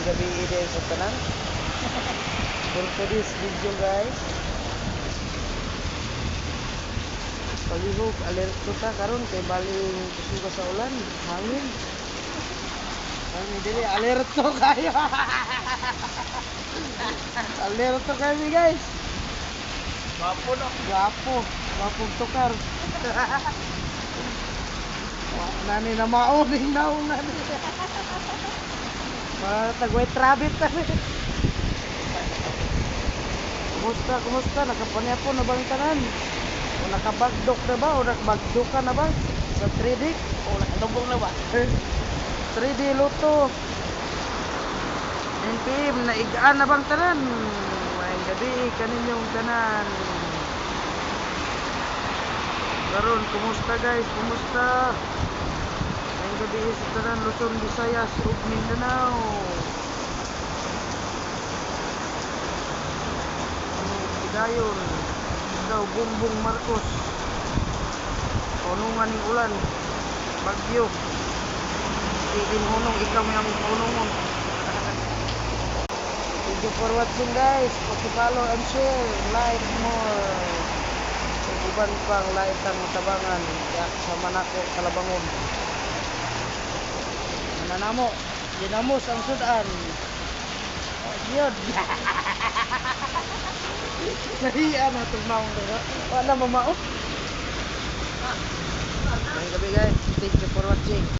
gabi din sa tanan. For today's video guys, palihog alerto ta karon kay baling suga sa ulan, hangin. Kami dili alerto kayo. Alerto kami guys. Gapo no. Gapong tukar. Nani na mauning naungan. Para tagway trabit kami. Kumusta? Nakapanyapon na bang tanan? O nakabagdok na ba? O nakabagdokan na ba? Sa 3D? O nakadugong na ba? 3D luto. 9 PM, naigaan na bang tanan? May gabi, kaninyong tanan. Karon, kumusta guys? Kumusta? May gabi sa tanan, Luzon, Visayas, ug Mindanao. Dayon, ikaw Bongbong Marcos. Punungan ng ulan, bagyo. Tigin hunong, ikaw may aming punungon. Thank you for watching guys. Paki-follow and share, like more. Iban pang live ang tabangan. Yak sa Manako, Kalabangon. Mananamo, ginamos ang sudan. Yun. Nahiya na itong maong nila. Wala mamaot. May gabi guys. Thank you for watching.